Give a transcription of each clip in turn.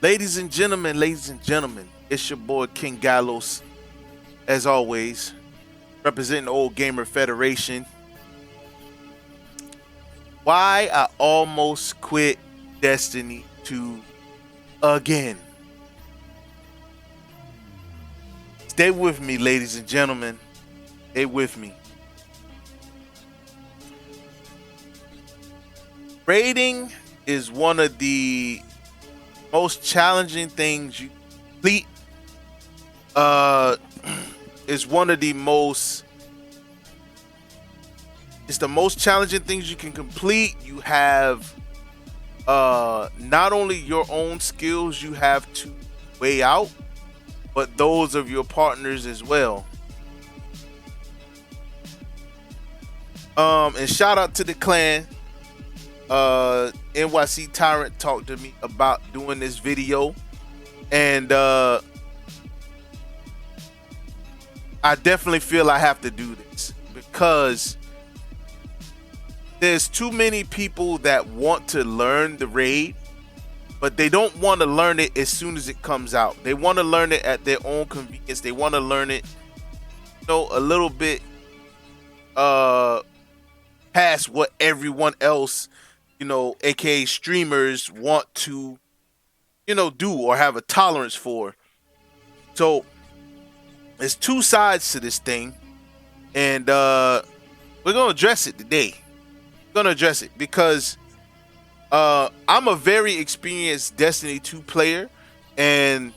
Ladies and gentlemen, it's your boy King Gallos, as always, representing the Old Gamer Federation. Why I almost quit Destiny 2 again. Stay with me, ladies and gentlemen. Stay with me. Raiding is one of the most challenging things you complete. Is one of the most it's the most challenging things you can complete. You have not only your own skills you have to weigh out, but those of your partners as well. And shout out to the clan. NYC Tyrant talked to me about doing this video, and I definitely feel I have to do this because there's too many people that want to learn the raid, but they don't want to learn it as soon as it comes out. They want to learn it at their own convenience. They want to learn it, a little bit past what everyone else, aka streamers, want to, do or have a tolerance for. So there's two sides to this thing, and we're gonna address it today. We're gonna address it because I'm a very experienced Destiny 2 player, and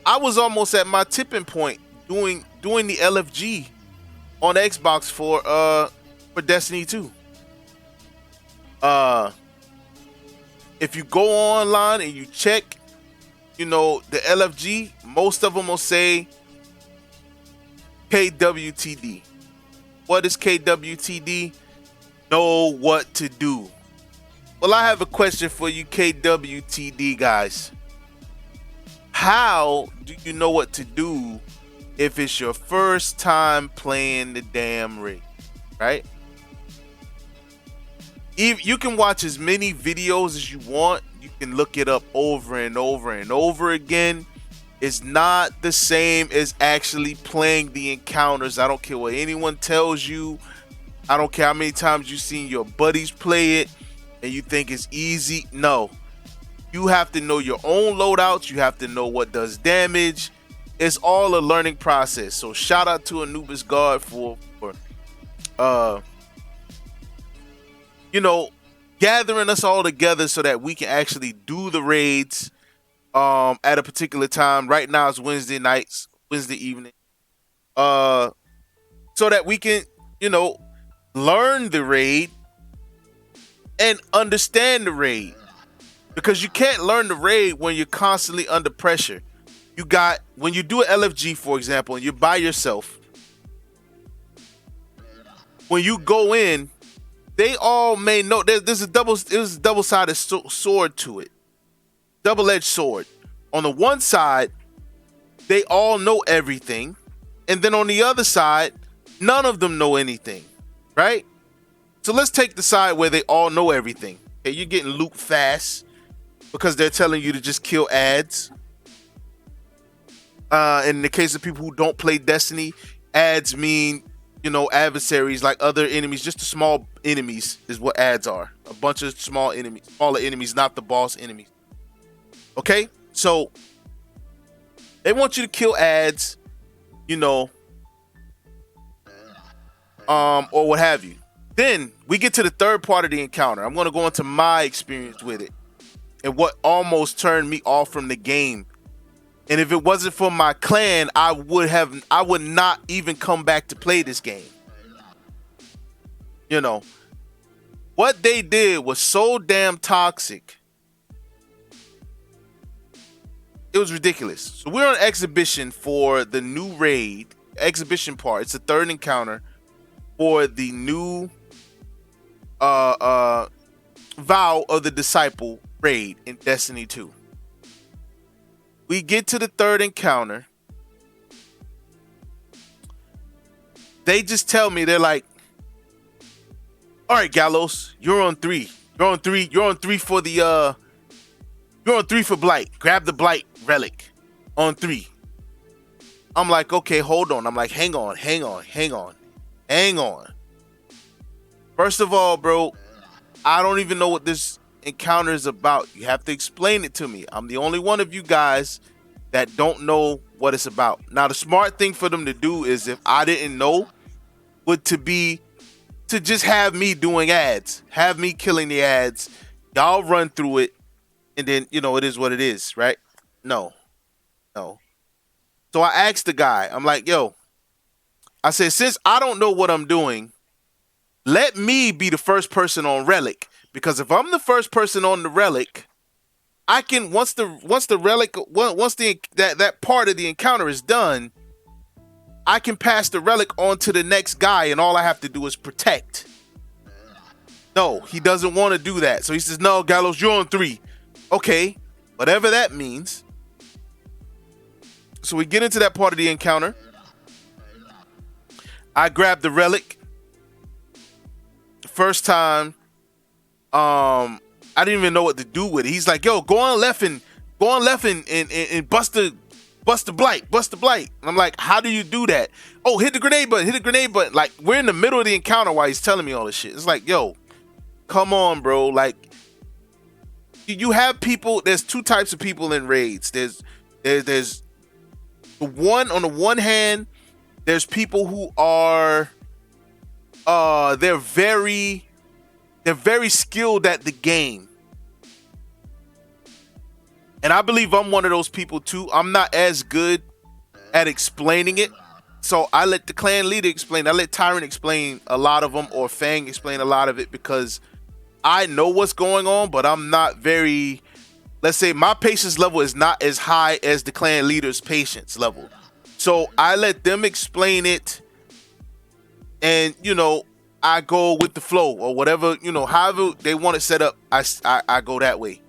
I was almost at my tipping point doing the LFG on Xbox for Destiny 2. If you go online and you check, the LFG, most of them will say KWTD. What is KWTD? Know what to do. Well, I have a question for you KWTD guys. How do you know what to do if it's your first time playing the damn raid, right? You can watch as many videos as you want. You can look it up over and over and over again. It's not the same as actually playing the encounters. I don't care what anyone tells you. I don't care how many times you've seen your buddies play it and you think it's easy. No. You have to know your own loadouts. You have to know what does damage. It's all a learning process. So shout out to ANUBIS GUARD for gathering us all together so that we can actually do the raids at a particular time. Right now it's Wednesday nights, Wednesday evening. So that we can, learn the raid and understand the raid. Because you can't learn the raid when you're constantly under pressure. When you do an LFG, for example, and you're by yourself, when you go in, they all may know there's a double-sided sword to it. Double-edged sword. On the one side, they all know everything. And then on the other side, none of them know anything. Right? So let's take the side where they all know everything. Okay, you're getting loot fast because they're telling you to just kill ads. In the case of people who don't play Destiny, ads mean, adversaries like other enemies. Just the small enemies is what ads are. A bunch of smaller enemies, not the boss enemies. Okay? So they want you to kill ads, or what have you. Then we get to the third part of the encounter. I'm going to go into my experience with it and what almost turned me off from the game. And if it wasn't for my clan, I would not even come back to play this game. What they did was so damn toxic. It was ridiculous. So we're on exhibition for the new raid. Exhibition part. It's the third encounter for the new Vow of the Disciple raid in Destiny 2. We get to the third encounter. They just tell me, they're like, all right, Gallos, you're on 3. You're on 3 for the You're on 3 for blight. Grab the blight relic on 3. I'm like, okay, hold on. I'm like, hang on. First of all, bro, I don't even know what this encounter is about. You have to explain it to me. I'm the only one of you guys that don't know what it's about. Now, the smart thing for them to do is, if I didn't know, would to be to just have me doing ads, have me killing the ads. Y'all run through it, and then, you know, it is what it is, right? No. So I asked the guy, I'm like, yo, I said, since I don't know what I'm doing, let me be the first person on relic, because if I'm the first person on the relic, I can, once the relic, once that part of the encounter is done, I can pass the relic on to the next guy, and all I have to do is protect. No, he doesn't want to do that. So he says, no, Gallows, you're on 3. Okay, whatever that means. So we get into that part of the encounter. I grab the relic. The first time, I didn't even know what to do with it. He's like, yo, go on left and bust the blight. And I'm like, how do you do that? Oh, hit the grenade button. Like, we're in the middle of the encounter while he's telling me all this shit. It's like, yo, come on, bro. Like, you have people, there's 2 types of people in raids. There's the one, on the one hand, there's people who are they're very skilled at the game. And I believe I'm one of those people too. I'm not as good at explaining it. So I let the clan leader explain. I let Tyrant explain a lot of them, or Fang explain a lot of it, because I know what's going on, but I'm not very, let's say my patience level is not as high as the clan leader's patience level. So I let them explain it, and, you know, I go with the flow, or whatever, you know, however they want it set up, I go that way.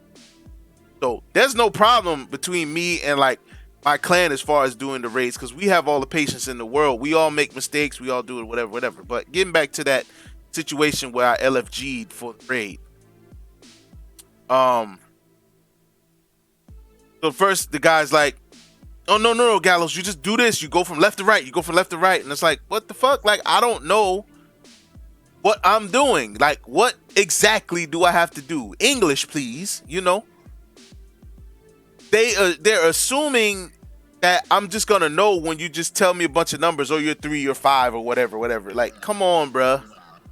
So there's no problem between me and like my clan as far as doing the raids, because we have all the patience in the world. We all make mistakes, we all do it, whatever. But getting back to that situation where I LFG'd for the raid. So first the guy's like, oh, no, Gallows, you just do this. You go from left to right. And it's like, what the fuck? Like, I don't know what I'm doing. Like, what exactly do I have to do? English, please. You know, they're assuming that I'm just gonna know when you just tell me a bunch of numbers, or you're 3 or 5 or whatever. Like, come on, bruh.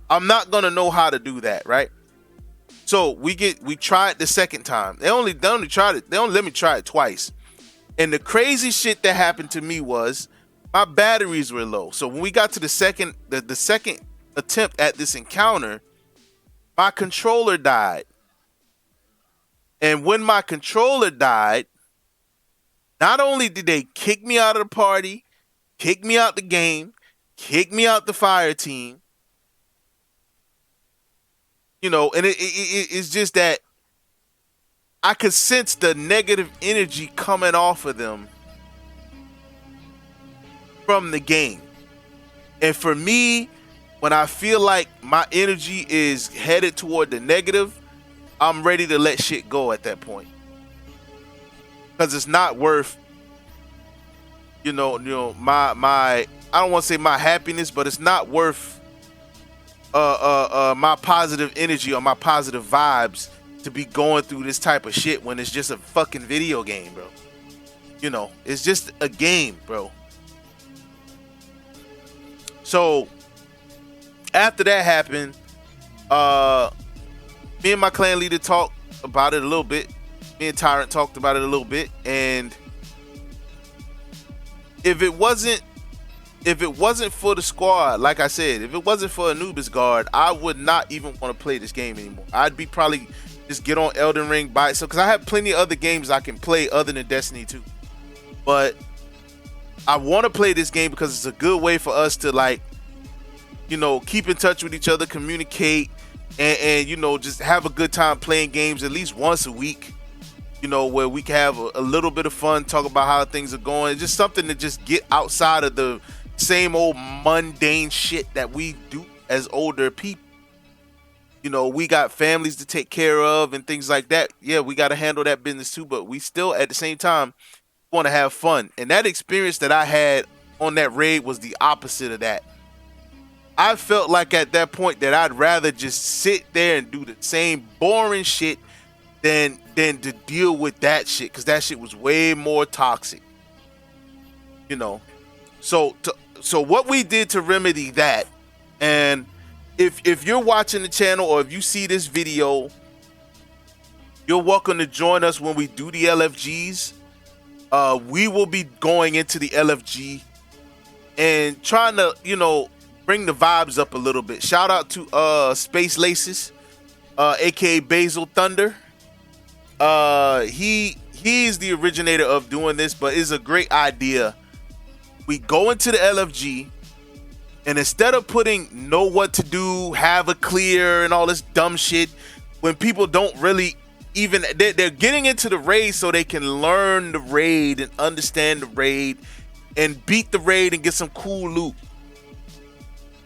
I'm not gonna know how to do that, right? So we tried the second time. They only let me try it twice. And the crazy shit that happened to me was my batteries were low. So when we got to the second attempt at this encounter, my controller died. And when my controller died, not only did they kick me out of the party, kick me out the game, kick me out the fire team, you know, and it's just that I could sense the negative energy coming off of them from the game. And for me, when I feel like my energy is headed toward the negative, I'm ready to let shit go at that point. Because it's not worth, you know, my I don't want to say my happiness, but it's not worth my positive energy or my positive vibes to be going through this type of shit when it's just a fucking video game, bro. You know, it's just a game, bro. So after that happened, me and my clan leader talked about it a little bit. Me and Tyrant talked about it a little bit, and if it wasn't for the squad, like I said, if it wasn't for ANUBIS GUARD, I would not even want to play this game anymore. I'd be probably just get on Elden Ring by itself, because I have plenty of other games I can play other than Destiny 2. But I want to play this game because it's a good way for us to, like, you know, keep in touch with each other, communicate, and you know, just have a good time playing games at least once a week, you know, where we can have a little bit of fun, talk about how things are going. It's just something to just get outside of the same old mundane shit that we do as older people. You know, we got families to take care of and things like that. Yeah, we got to handle that business too, but we still at the same time want to have fun. And that experience that I had on that raid was the opposite of that. I felt like at that point that I'd rather just sit there and do the same boring shit than to deal with that shit, because that shit was way more toxic. You know, so what we did to remedy that, and if you're watching the channel or if you see this video, you're welcome to join us when we do the LFGs. We will be going into the LFG and trying to, you know, bring the vibes up a little bit. Shout out to Space Laces, aka Basil Thunder. He's the originator of doing this, but it's a great idea. We go into the LFG, and instead of putting know what to do, have a clear, and all this dumb shit, when people don't really even, they're getting into the raid so they can learn the raid and understand the raid and beat the raid and get some cool loot.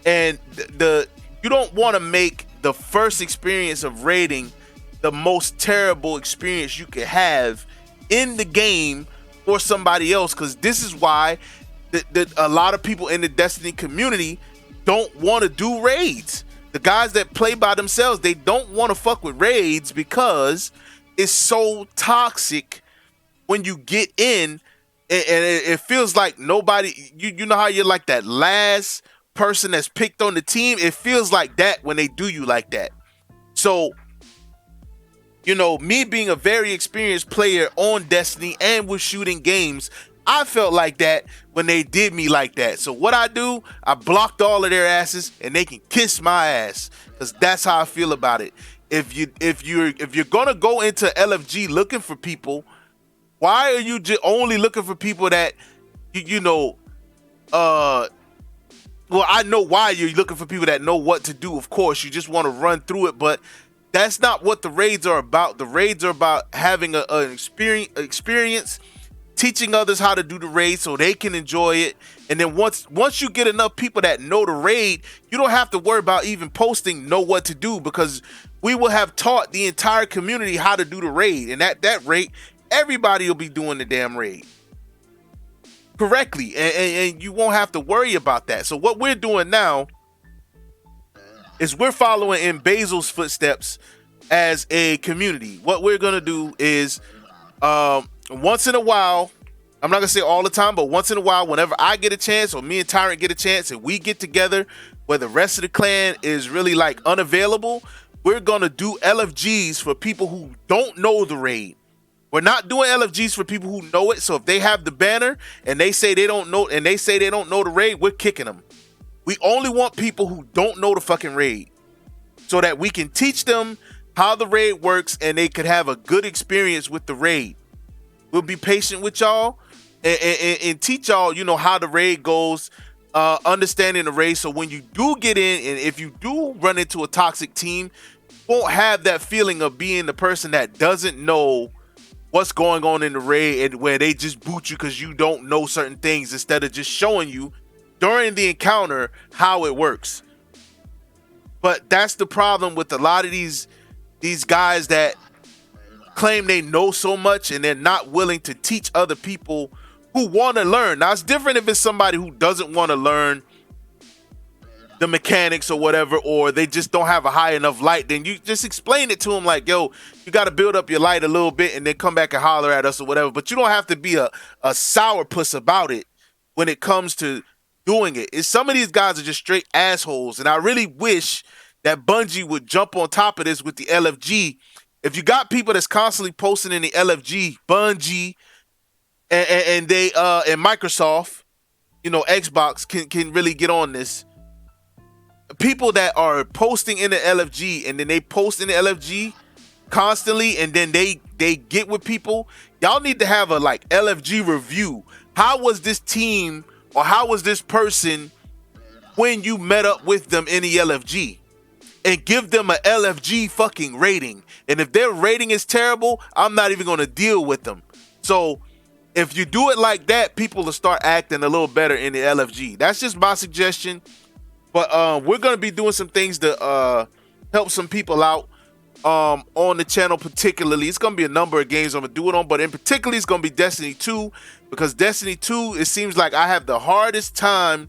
And you don't want to make the first experience of raiding the most terrible experience you could have in the game for somebody else, because this is why a lot of people in the Destiny community don't want to do raids. The guys that play by themselves, they don't want to fuck with raids because it's so toxic when you get in, and it feels like nobody, you know how you're like that last person that's picked on the team? It feels like that when they do you like that. So, you know, me being a very experienced player on Destiny and with shooting games, I felt like that when they did me like that. So what I do, I blocked all of their asses and they can kiss my ass, because that's how I feel about it. If you're gonna go into LFG looking for people, why are you only looking for people that you know? Well, I know why you're looking for people that know what to do. Of course, you just want to run through it, but that's not what the raids are about. The raids are about having an experience, teaching others how to do the raid so they can enjoy it. And then once you get enough people that know the raid, you don't have to worry about even posting know what to do, because we will have taught the entire community how to do the raid. And at that rate, everybody will be doing the damn raid correctly, and you won't have to worry about that. So what we're doing now is we're following in Basil's footsteps as a community. What we're gonna do is once in a while, I'm not gonna say all the time, but once in a while, whenever I get a chance or me and Tyrant get a chance and we get together where the rest of the clan is really like unavailable, we're gonna do LFGs for people who don't know the raid. We're not doing LFGs for people who know it. So if they have the banner and they say they don't know, the raid, we're kicking them. We only want people who don't know the fucking raid, so that we can teach them how the raid works and they could have a good experience with the raid. We'll be patient with y'all and teach y'all, you know, how the raid goes, understanding the raid. So when you do get in, and if you do run into a toxic team, you won't have that feeling of being the person that doesn't know what's going on in the raid, and where they just boot you because you don't know certain things, instead of just showing you during the encounter how it works. But that's the problem with a lot of these guys that claim they know so much and they're not willing to teach other people who want to learn. Now, it's different if it's somebody who doesn't want to learn the mechanics or whatever, or they just don't have a high enough light. Then you just explain it to them like, yo, you got to build up your light a little bit and then come back and holler at us or whatever. But you don't have to be a sourpuss about it when it comes to doing it. It's, some of these guys are just straight assholes, and I really wish that Bungie would jump on top of this with the LFG. If you got people that's constantly posting in the LFG, Bungie and they and Microsoft, you know, Xbox can really get on this. People that are posting in the LFG and then they post in the LFG constantly, and then they get with people, y'all need to have a like LFG review. How was this team, or how was this person when you met up with them in the LFG? And give them a LFG fucking rating. And if their rating is terrible, I'm not even going to deal with them. So if you do it like that, people will start acting a little better in the LFG. That's just my suggestion. But we're going to be doing some things to help some people out on the channel. Particularly, it's gonna be a number of games I'm gonna do it on, but in particular it's gonna be Destiny 2, because Destiny 2, it seems like I have the hardest time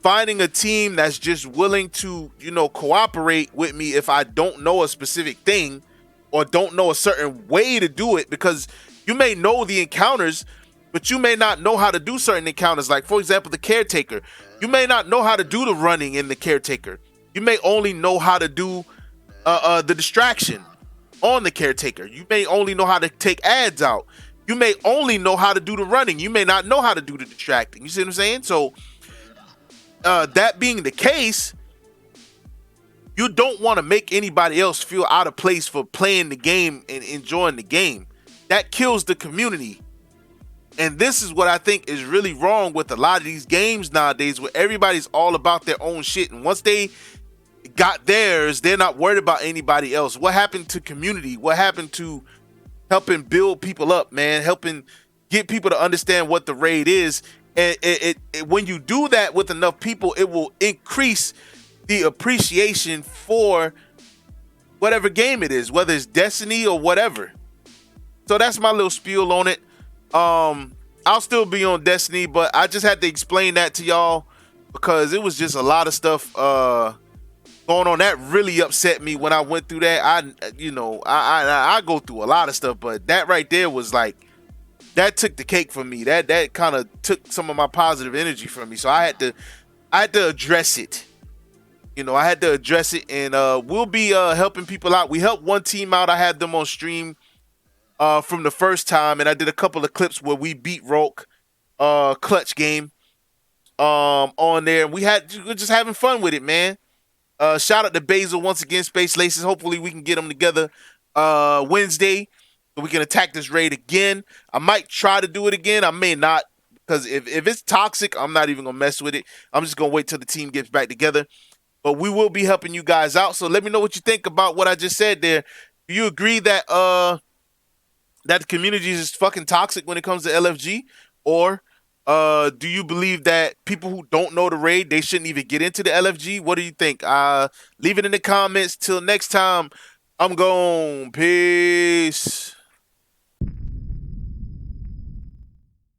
finding a team that's just willing to, you know, cooperate with me if I don't know a specific thing or don't know a certain way to do it. Because you may know the encounters, but you may not know how to do certain encounters. Like, for example, the Caretaker. You may not know how to do the running in the Caretaker. You may only know how to do the distraction on the Caretaker. You may only know how to take ads out. You may only know how to do the running. You may not know how to do the distracting. You see what I'm saying? So that being the case, you don't want to make anybody else feel out of place for playing the game and enjoying the game. That kills the community. And this is what I think is really wrong with a lot of these games nowadays, where everybody's all about their own shit. And once they got theirs, they're not worried about anybody else. What happened to community? What happened to helping build people up, man? Helping get people to understand what the raid is. And when you do that with enough people, it will increase the appreciation for whatever game it is, whether it's Destiny or whatever. So that's my little spiel on it. I'll still be on Destiny, but I just had to explain that to y'all because it was just a lot of stuff going on that really upset me when I went through that. I go through a lot of stuff, but that right there was like, that took the cake for me. That kind of took some of my positive energy from me. So I had to address it. You know, I had to address it, and we'll be helping people out. We helped one team out. I had them on stream from the first time, and I did a couple of clips where we beat Roke clutch game on there. And we're just having fun with it, man. Shout out to Basil once again, Space Laces. Hopefully we can get them together Wednesday so we can attack this raid again. I might try to do it again. I may not, because if it's toxic, I'm not even gonna mess with it. I'm just gonna wait till the team gets back together. But we will be helping you guys out. So let me know what you think about what I just said there. Do you agree that that the community is fucking toxic when it comes to LFG? Or do you believe that people who don't know the raid, they shouldn't even get into the LFG? What do you think? Leave it in the comments. Till next time, I'm gone. Peace.